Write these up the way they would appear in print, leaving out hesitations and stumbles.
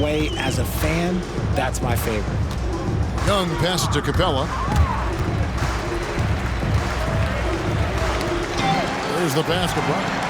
way as a fan, that's my favorite. Young passes to Capella. There's the pass to Bryant.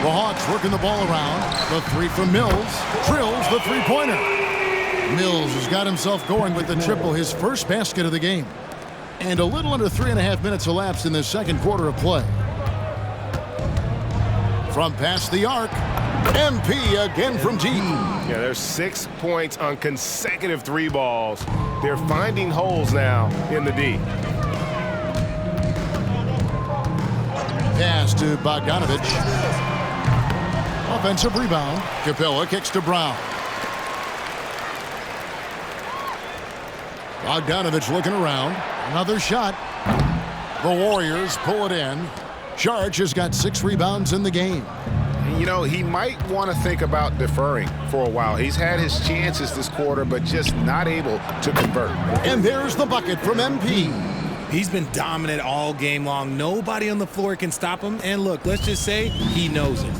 The Hawks working the ball around. The three from Mills. Drills the three-pointer. Mills has got himself going with the triple, his first basket of the game. And a little under 3.5 minutes elapsed in the second quarter of play. From past the arc, MP again from deep. Yeah, there's 6 points on consecutive three balls. They're finding holes now in the D. Pass to Bogdanovich. Offensive rebound. Capella kicks to Brown. Bogdanovich looking around. Another shot. The Warriors pull it in. Charge has got 6 rebounds in the game. You know, he might want to think about deferring for a while. He's had his chances this quarter, but just not able to convert. And there's the bucket from MP. He's been dominant all game long. Nobody on the floor can stop him. And look, let's just say he knows it.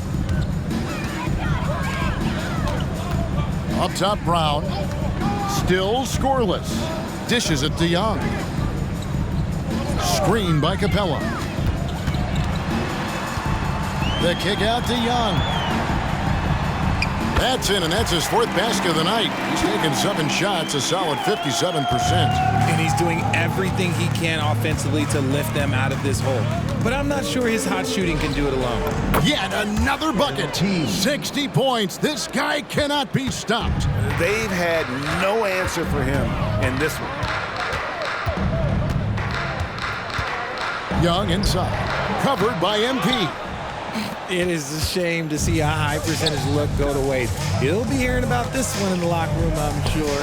Up top, Brown. Still scoreless. Dishes it to Young. Screen by Capella. The kick out to Young. That's in, and that's his 4th basket of the night. He's taken 7 shots, a solid 57%. And he's doing everything he can offensively to lift them out of this hole. But I'm not sure his hot shooting can do it alone. Yet another bucket. 60 points. This guy cannot be stopped. They've had no answer for him in this one. Young inside. Covered by MP. It is a shame to see a high percentage look go to waste. He'll be hearing about this one in the locker room, I'm sure.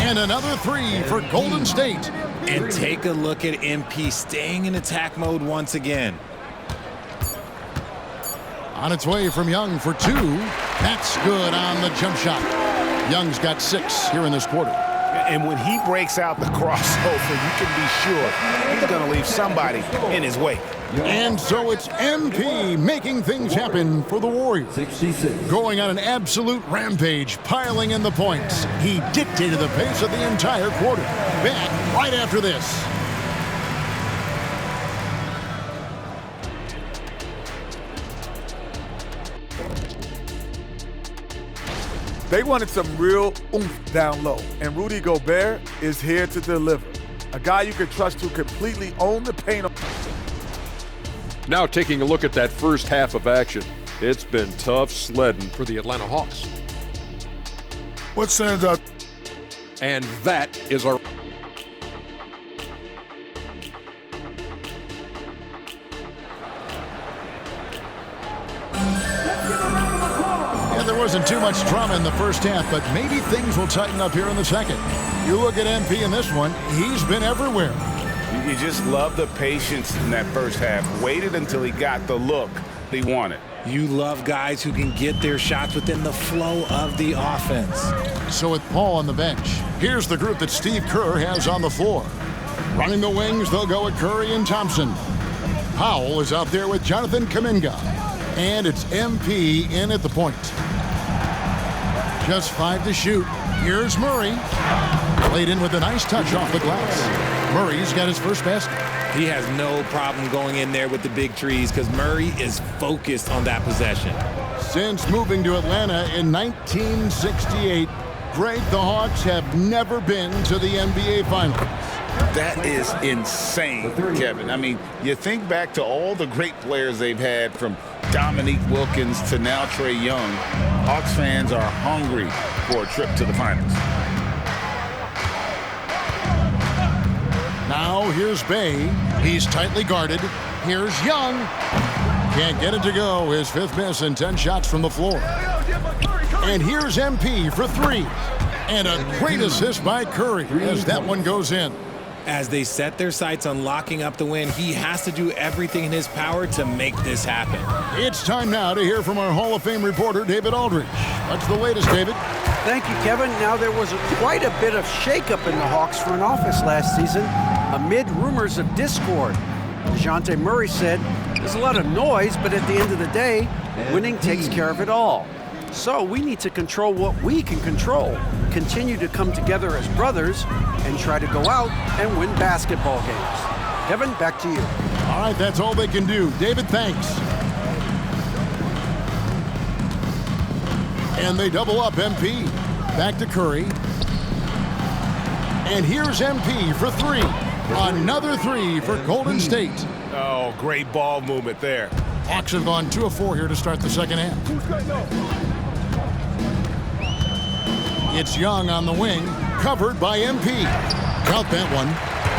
And another 3 for Golden State. And take a look at MP staying in attack mode once again. On its way from Young for 2. That's good on the jump shot. Young's got 6 here in this quarter. And when he breaks out the crossover, you can be sure he's going to leave somebody in his way. And so it's MP making things happen for the Warriors. 66. Going on an absolute rampage, piling in the points. He dictated the pace of the entire quarter. Back right after this. They wanted some real oomph down low, and Rudy Gobert is here to deliver. A guy you can trust to completely own the paint. Now taking a look at that first half of action. It's been tough sledding for the Atlanta Hawks. What stands out? And that is our... There wasn't too much drama in the first half, but maybe things will tighten up here in the second. You look at MP in this one, he's been everywhere. You just love the patience in that first half. Waited until he got the look he wanted. You love guys who can get their shots within the flow of the offense. So with Paul on the bench, here's the group that Steve Kerr has on the floor. Running the wings, they'll go with Curry and Thompson. Powell is out there with Jonathan Kuminga. And it's MP in at the point. Just 5 to shoot. Here's Murray. Played in with a nice touch off the glass. Murray's got his first basket. He has no problem going in there with the big trees because Murray is focused on that possession. Since moving to Atlanta in 1968, Greg, the Hawks have never been to the NBA Finals. That is insane, Kevin. I mean, you think back to all the great players they've had, from Dominique Wilkins to now Trae Young. Hawks fans are hungry for a trip to the finals. Now here's Bay. He's tightly guarded. Here's Young. Can't get it to go. His 5th miss and 10 shots from the floor. And here's MP for 3. And a great assist by Curry as that one goes in. As they set their sights on locking up the win, he has to do everything in his power to make this happen. It's time now to hear from our Hall of Fame reporter, David Aldridge. What's the latest, David? Thank you, Kevin. Now, there was quite a bit of shakeup in the Hawks front office last season amid rumors of discord. DeJounte Murray said, "There's a lot of noise, but at the end of the day, winning takes care of it all." So we need to control what we can control, continue to come together as brothers, and try to go out and win basketball games. Kevin, back to you. All right, that's all they can do. David, thanks. And they double up MP. Back to Curry. And here's MP for three. Another three for Golden State. Oh, great ball movement there. Hawks have gone 2 of 4 here to start the second half. It's Young on the wing, covered by MP. Count that one.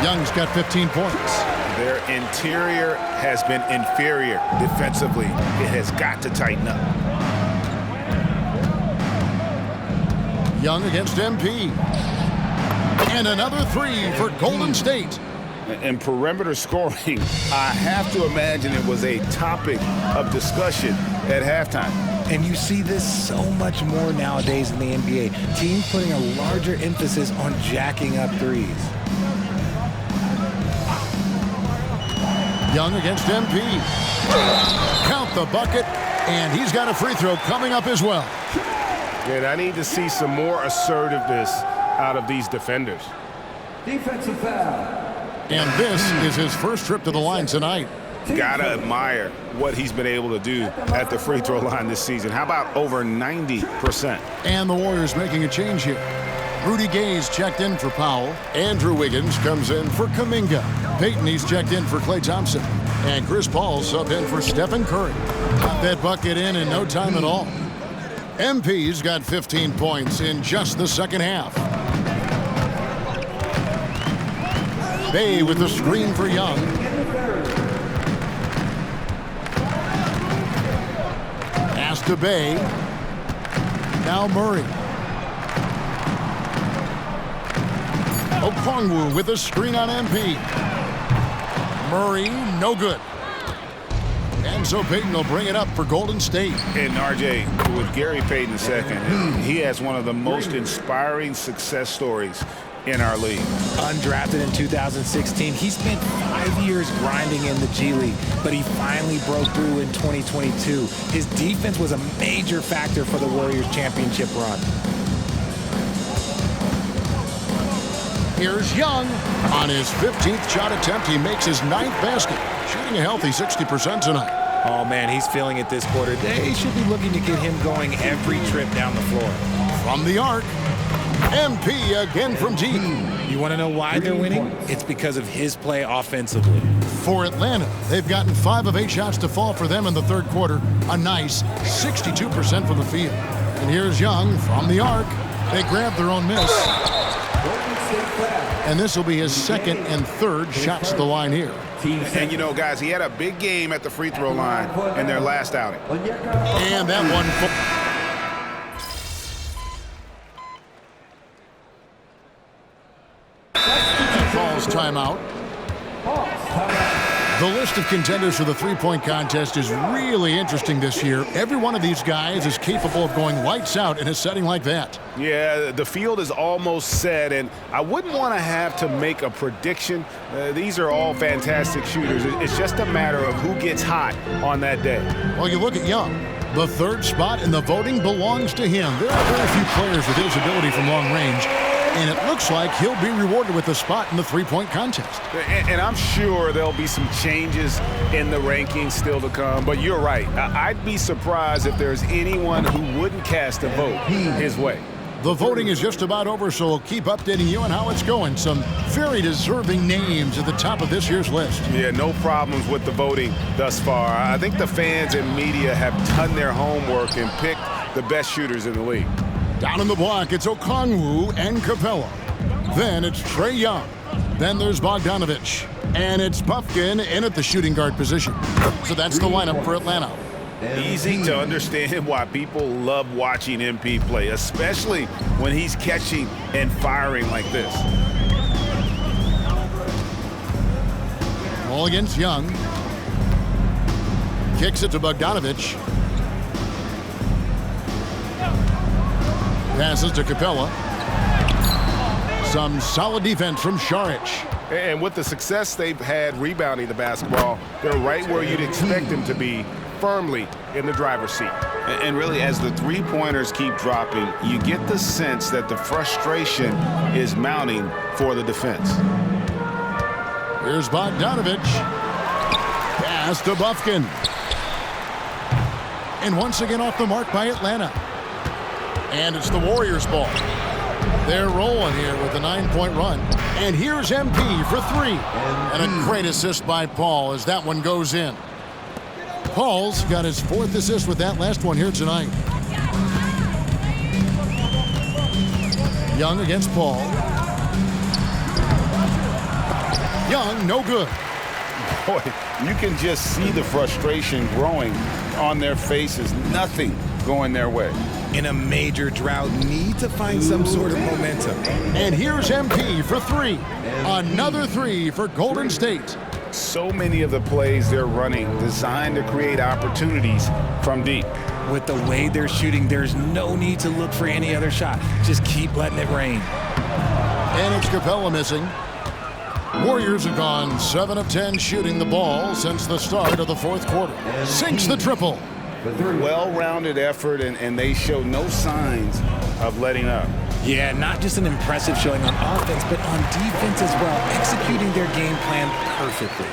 Young's got 15 points. Their interior has been inferior defensively. It has got to tighten up. Young against MP. And another three for Golden State. In perimeter scoring, I have to imagine it was a topic of discussion at halftime. And you see this so much more nowadays in the NBA. Teams putting a larger emphasis on jacking up threes. Young against MP. Count the bucket, and he's got a free throw coming up as well. And I need to see some more assertiveness out of these defenders. Defensive foul. And this is his first trip to the line tonight. Gotta admire what he's been able to do at the free throw line this season. How about over 90%? And the Warriors making a change here. Rudy Gay's checked in for Powell. Andrew Wiggins comes in for Kuminga. Peyton, he's checked in for Klay Thompson. And Chris Paul sub in for Stephen Curry. Got that bucket in no time at all. MP's got 15 points in just the second half. Bay with the screen for Young. Pass to Bay. Now Murray. Okongwu with a screen on MP. Murray, no good. And so Payton will bring it up for Golden State. And RJ, with Gary Payton II, he has one of the most inspiring success stories in our league. Undrafted in 2016, he spent 5 years grinding in the G League, but he finally broke through in 2022. His defense was a major factor for the Warriors' championship run. Here's Young. On his 15th shot attempt, he makes his 9th basket, shooting a healthy 60% tonight. Oh, man, he's feeling it this quarter. They should be looking to get him going every trip down the floor. From the arc, MP again from deep. You want to know why they're winning? It's because of his play offensively. For Atlanta, they've gotten 5 of 8 shots to fall for them in the third quarter. A nice 62% from the field. And here's Young from the arc. They grab their own miss. And this will be his second and third shots at the line here. And you know, guys, he had a big game at the free throw line in their last outing. And that one. Calls timeout. The list of contenders for the three-point contest is really interesting this year. Every one of these guys is capable of going lights out in a setting like that. Yeah, the field is almost set, and I wouldn't want to have to make a prediction. These are all fantastic shooters. It's just a matter of who gets hot on that day. Well, you look at Young. The third spot in the voting belongs to him. There are very few players with his ability from long range, and it looks like he'll be rewarded with a spot in the three-point contest. And I'm sure there'll be some changes in the rankings still to come, but you're right. I'd be surprised if there's anyone who wouldn't cast a vote his way. The voting is just about over, so we'll keep updating you on how it's going. Some very deserving names at the top of this year's list. Yeah, no problems with the voting thus far. I think the fans and media have done their homework and picked the best shooters in the league. Down in the block, it's Okongwu and Capella. Then it's Trae Young. Then there's Bogdanovich. And it's Puffkin in at the shooting guard position. So that's the lineup for Atlanta. Easy to understand why people love watching MP play, especially when he's catching and firing like this. All against Young. Kicks it to Bogdanovich. Passes to Capella. Some solid defense from Šarić. And with the success they've had rebounding the basketball, they're right where you'd expect them to be firmly in the driver's seat. And really, as the three-pointers keep dropping, you get the sense that the frustration is mounting for the defense. Here's Bogdanovich. Pass to Bufkin. And once again off the mark by Atlanta. And it's the Warriors' ball. They're rolling here with a 9-point run. And here's MP for three. And a great assist by Paul as that one goes in. Paul's got his 4th assist with that last one here tonight. Young against Paul. Young, no good. Boy, you can just see the frustration growing on their faces. Nothing going their way. In a major drought, need to find some sort of momentum. And here's MP for three. Another three for Golden State. So many of the plays they're running designed to create opportunities from deep. With the way they're shooting, there's no need to look for any other shot. Just keep letting it rain. And it's Capella missing. Warriors have gone 7 of 10 shooting the ball since the start of the 4th quarter. Sinks the triple. Well-rounded effort, and they show no signs of letting up. Yeah, not just an impressive showing on offense, but on defense as well, executing their game plan perfectly.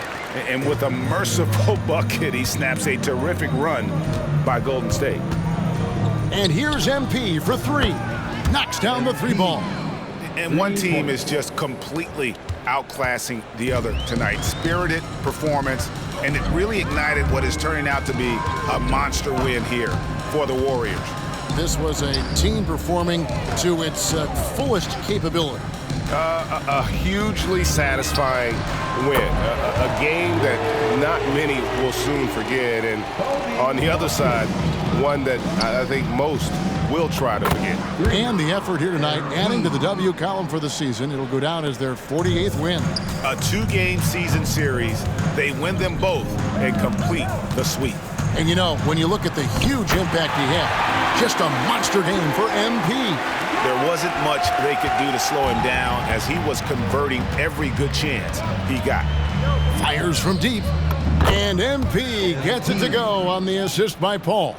And with a merciful bucket, he snaps a terrific run by Golden State. And here's MP for three. Knocks down the three ball. And one team is just completely outclassing the other tonight. Spirited performance, and it really ignited what is turning out to be a monster win here for the Warriors. This was a team performing to its fullest capability. A hugely satisfying win. A game that not many will soon forget. And on the other side, one that I think most will try to forget. And the effort here tonight, adding to the W column for the season. It'll go down as their 48th win. A 2-game season series. They win them both and complete the sweep. And you know, when you look at the huge impact he had, just a monster game for MP. There wasn't much they could do to slow him down as he was converting every good chance he got. Fires from deep. And MP gets it to go on the assist by Paul.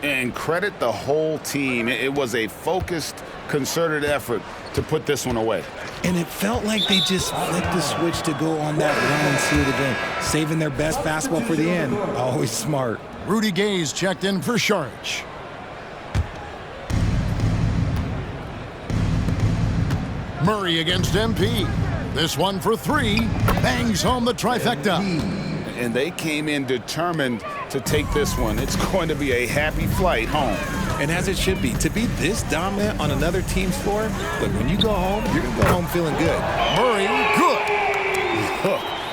And credit the whole team. It was a focused, concerted effort to put this one away. And it felt like they just flipped the switch to go on that run and seal the game, saving their best basketball for the end. Always smart. Rudy Gay's checked in for Sharp. Murray against MP. This one for three. Bangs home the trifecta. And they came in determined to take this one. It's going to be a happy flight home. And as it should be, to be this dominant on another team's floor, look, when you go home, you're going to go home feeling good. Murray, good.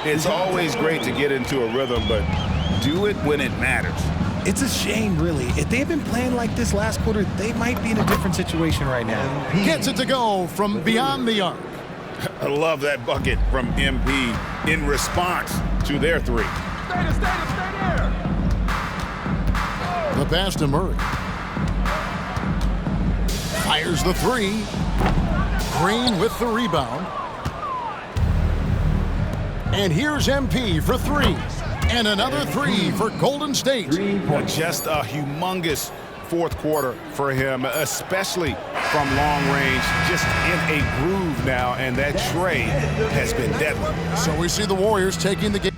It's always great to get into a rhythm, but do it when it matters. It's a shame, really. If they had been playing like this last quarter, they might be in a different situation right now. Gets it to go from beyond the arc. I love that bucket from MP in response to their three. Stay there. The pass to Murray. Fires the three. Green with the rebound. And here's MP for three. And another three for Golden State. Just a humongous 4th quarter for him, especially from long range, just in a groove now, and that trade has been deadly. So we see the Warriors taking the game.